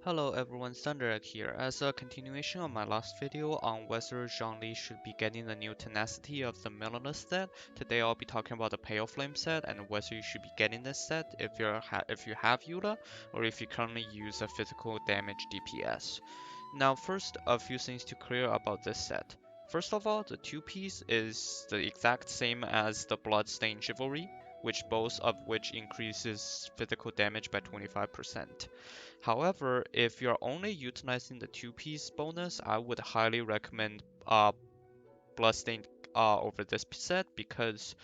Hello everyone, Thunderegg here. As a continuation of my last video on whether Xiangling should be getting the new Tenacity of the Millennium set, today I'll be talking about the Pale Flame set and whether you should be getting this set if you have Eula or if you currently use a physical damage DPS. Now first, a few things to clear about this set. First of all, the two-piece is the exact same as the Bloodstained Chivalry, both of which increases physical damage by 25%. However, if you're only utilizing the two-piece bonus, I would highly recommend Bloodstained over this set because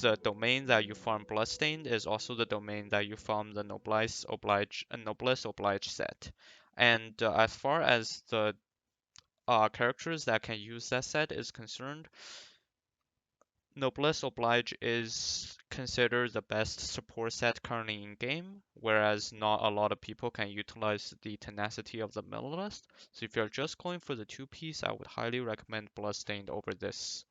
the domain that you farm Bloodstained is also the domain that you farm the Noblesse Oblige set. And as far as the characters that can use that set is concerned, Noblesse Oblige is considered the best support set currently in game, whereas not a lot of people can utilize the tenacity of the Minimalist. So if you're just going for the two-piece, I would highly recommend Bloodstained over this.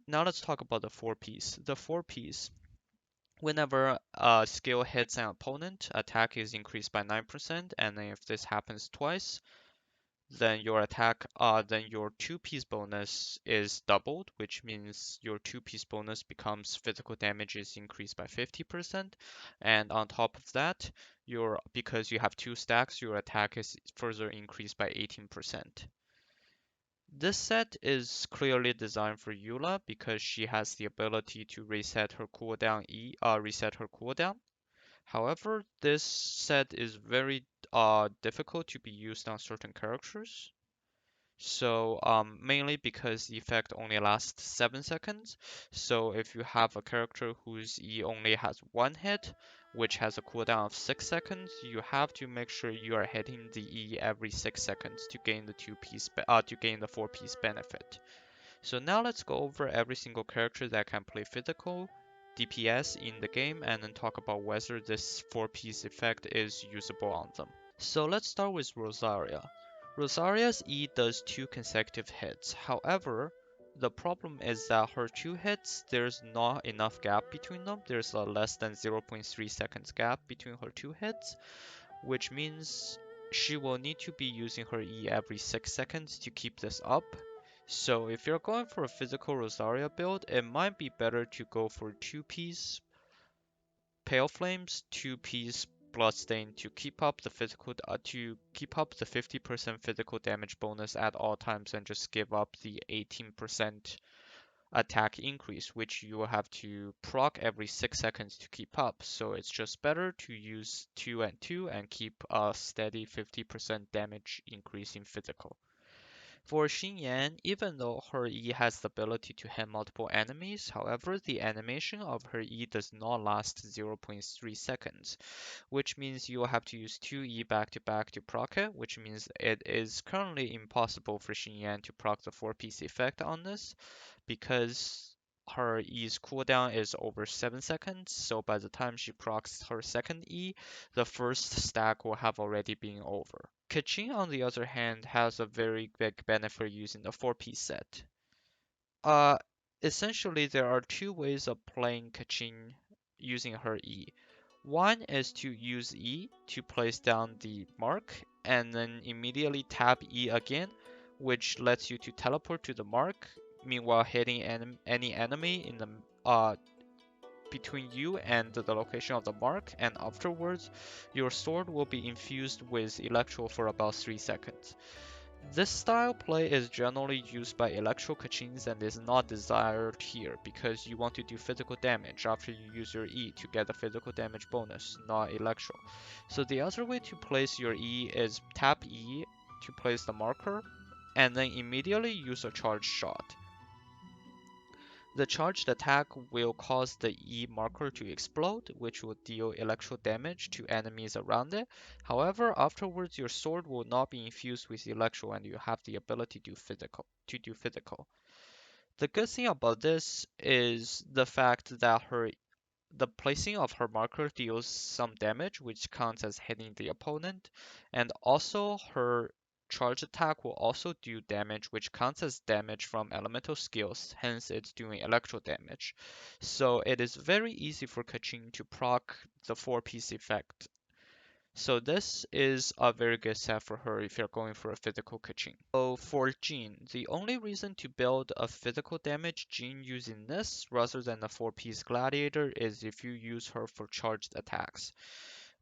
Now let's talk about the four-piece. The four-piece, whenever a skill hits an opponent, attack is increased by 9%, and then if this happens twice, then your two-piece bonus is doubled, which means your two-piece bonus becomes physical damage is increased by 50%, and on top of that, because you have two stacks, your attack is further increased by 18%. This set is clearly designed for Eula because she has the ability to reset her cooldown. However, this set is very difficult to be used on certain characters. So mainly because the effect only lasts 7 seconds. So if you have a character whose E only has one hit, which has a cooldown of 6 seconds, you have to make sure you are hitting the E every 6 seconds to gain the 4-piece benefit. So now let's go over every single character that can play physical DPS in the game and then talk about whether this 4-piece effect is usable on them. So let's start with Rosaria. Rosaria's E does 2 consecutive hits. However, the problem is that her 2 hits, there's not enough gap between them. There's a less than 0.3 seconds gap between her 2 hits, which means she will need to be using her E every 6 seconds to keep this up. So if you're going for a physical Rosaria build, it might be better to go for 2-piece Pale Flames, 2-piece Bloodstained to keep up the 50% physical damage bonus at all times and just give up the 18% attack increase, which you will have to proc every 6 seconds to keep up. So it's just better to use 2 and 2 and keep a steady 50% damage increase in physical. For Xinyan, even though her E has the ability to hit multiple enemies, however, the animation of her E does not last 0.3 seconds, which means you will have to use 2 E back to back to proc it, which means it is currently impossible for Xinyan to proc the 4-piece effect on this, because her E's cooldown is over 7 seconds, so by the time she procs her second E, the first stack will have already been over. Keqing, on the other hand, has a very big benefit using the 4-piece set. Uh, Essentially, there are 2 ways of playing Keqing using her E. One is to use E to place down the mark and then immediately tap E again, which lets you to teleport to the mark, meanwhile hitting any enemy in the between you and the location of the mark, and afterwards your sword will be infused with electro for about 3 seconds. This style play is generally used by electro Keqings and is not desired here because you want to do physical damage after you use your E to get the physical damage bonus, not electro. So the other way to place your E is tap E to place the marker and then immediately use a charge shot. The charged attack will cause the E marker to explode, which will deal electro damage to enemies around it. However, afterwards your sword will not be infused with electro and you have the ability to do physical. The good thing about this is the fact that the placing of her marker deals some damage, which counts as hitting the opponent, and also her charge attack will also do damage, which counts as damage from elemental skills, hence it's doing electro damage. So it is very easy for Keqing to proc the 4-piece effect. So this is a very good set for her if you're going for a physical Keqing. So for Jean, the only reason to build a physical damage Jean using this rather than a 4-piece Gladiator is if you use her for charged attacks.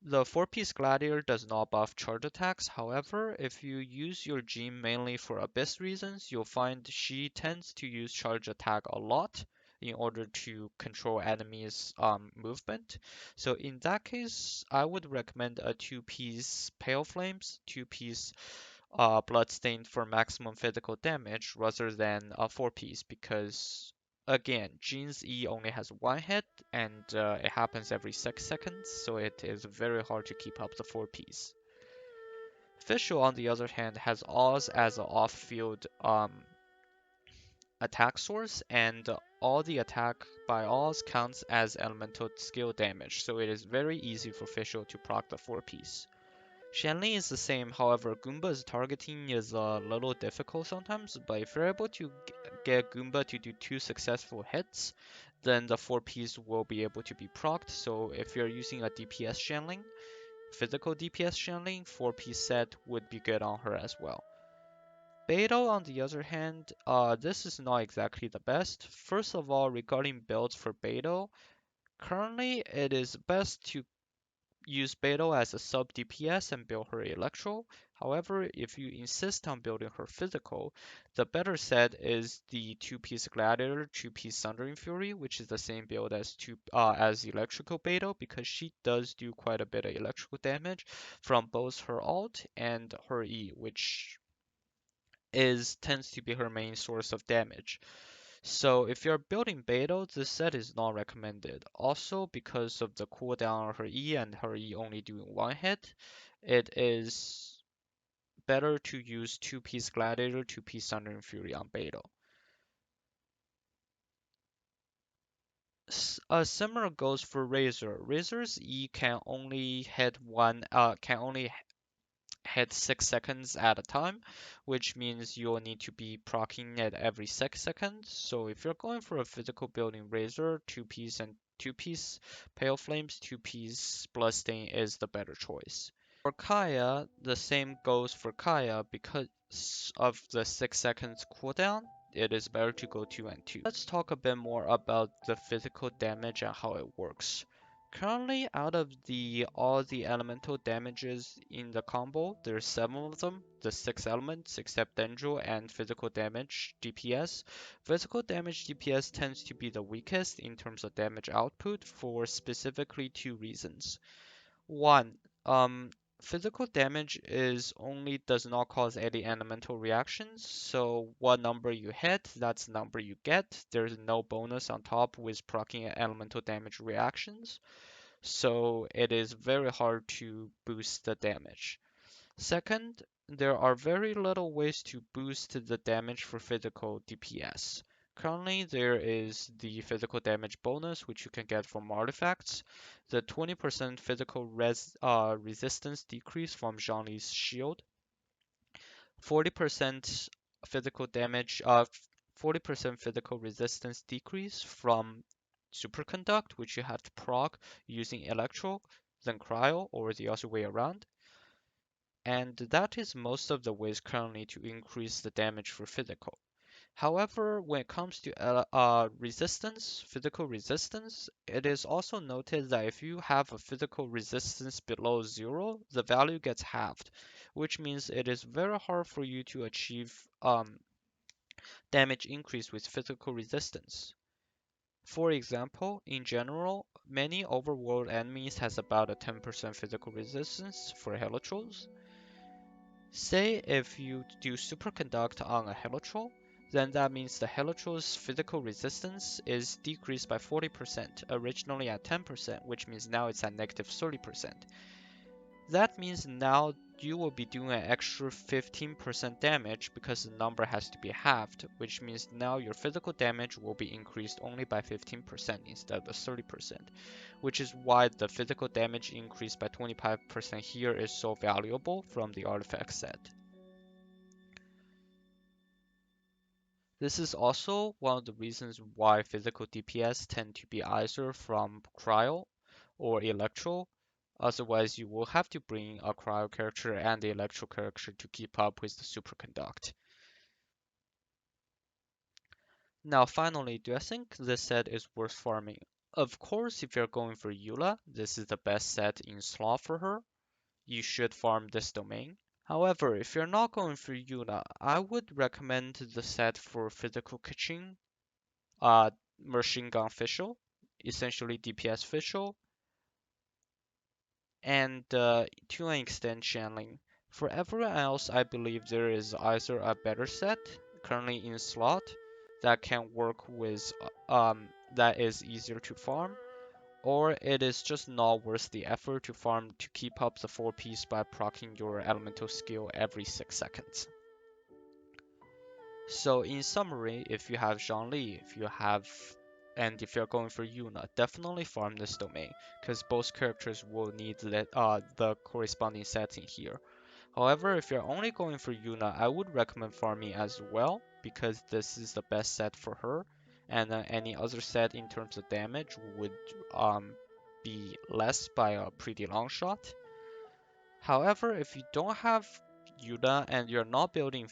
The 4-piece Gladiator does not buff charge attacks, however, if you use your Jean mainly for Abyss reasons, you'll find she tends to use charge attack a lot in order to control enemies' movement. So in that case, I would recommend a 2-piece Pale Flames, 2-piece Bloodstained for maximum physical damage rather than a 4-piece because again, Jin's E only has one hit and it happens every 6 seconds, so it is very hard to keep up the 4-piece. Fischl, on the other hand, has Oz as an off-field attack source, and all the attack by Oz counts as elemental skill damage, so it is very easy for Fischl to proc the 4-piece. Xiangling is the same, however, Goomba's targeting is a little difficult sometimes, but if you're able to get Goomba to do 2 successful hits, then the 4-piece will be able to be procced, so if you're using a DPS Xiangling, physical DPS Xiangling, 4-piece set would be good on her as well. Beidou, on the other hand, this is not exactly the best. First of all, regarding builds for Beidou, currently it is best to use Beidou as a sub DPS and build her Electro. However, if you insist on building her physical, the better set is the 2-piece Gladiator, 2-piece Sundering Fury, which is the same build as Electrical Beidou because she does do quite a bit of electrical damage from both her ult and her E, which tends to be her main source of damage. So if you're building Beidou, this set is not recommended. Also, because of the cooldown on her E and her E only doing one hit, it is better to use 2-piece Gladiator, 2-piece Thunder and Fury on Beidou. Similar goes for Razor. Razor's E can only hit 6 seconds at a time, which means you'll need to be proccing it every 6 seconds. So if you're going for a physical building Razor, 2-piece and 2-piece Pale Flames, 2-piece Bloodstain is the better choice. For Kaya, the same goes for Kaya because of the 6 seconds cooldown. It is better to go 2 and 2. Let's talk a bit more about the physical damage and how it works. Currently, out of all the elemental damages in the combo, there's 7 of them, the 6 elements except Dendro and physical damage DPS. Physical damage DPS tends to be the weakest in terms of damage output for specifically 2 reasons. One, physical damage does not cause any elemental reactions, so what number you hit, that's the number you get. There's no bonus on top with proccing elemental damage reactions, so it is very hard to boost the damage. Second, there are very little ways to boost the damage for physical DPS. Currently, there is the physical damage bonus, which you can get from artifacts, the 20% physical resistance decrease from Xiangling's shield, 40% physical damage, 40% physical resistance decrease from Superconduct, which you have to proc using Electro, then Cryo, or the other way around. And that is most of the ways currently to increase the damage for physical. However, when it comes to physical resistance, it is also noted that if you have a physical resistance below 0, the value gets halved, which means it is very hard for you to achieve damage increase with physical resistance. For example, in general, many overworld enemies has about a 10% physical resistance for Helitrolls. Say if you do Superconduct on a Helitroll, then that means the Helitroll's physical resistance is decreased by 40%, originally at 10%, which means now it's at negative 30%. That means now you will be doing an extra 15% damage because the number has to be halved, which means now your physical damage will be increased only by 15% instead of the 30%, which is why the physical damage increase by 25% here is so valuable from the artifact set. This is also one of the reasons why physical DPS tend to be either from Cryo or Electro Otherwise, you will have to bring a cryo character and the electro character to keep up with the superconduct. Now, finally, do I think this set is worth farming? Of course, if you're going for Eula, this is the best set in slot for her. You should farm this domain. However, if you're not going for Eula, I would recommend the set for physical Keqing, uh, machine gun Fischl, essentially DPS Fischl, and to an extent Xiangling. For everyone else, I believe there is either a better set currently in slot that can work with that is easier to farm, or it is just not worth the effort to farm to keep up the 4 piece by proccing your elemental skill every 6 seconds. So in summary, if you have Xiangling, if you're going for Yuna, definitely farm this domain, because both characters will need the corresponding setting here. However, if you're only going for Yuna, I would recommend farming as well, because this is the best set for her, and any other set in terms of damage would be less by a pretty long shot. However, if you don't have Yuda and you're not building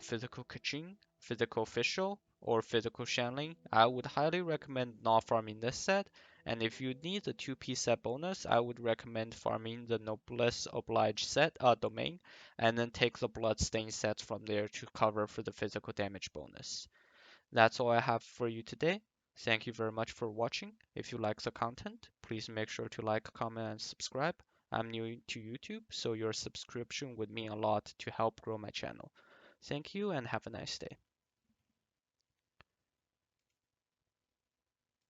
physical Keqing, physical Fischl, or physical Xiangling, I would highly recommend not farming this set. And if you need the 2-piece set bonus, I would recommend farming the Noblesse Oblige set domain, and then take the Bloodstained set from there to cover for the physical damage bonus. That's all I have for you today. Thank you very much for watching. If you like the content, please make sure to like, comment, and subscribe. I'm new to YouTube, so your subscription would mean a lot to help grow my channel. Thank you and have a nice day.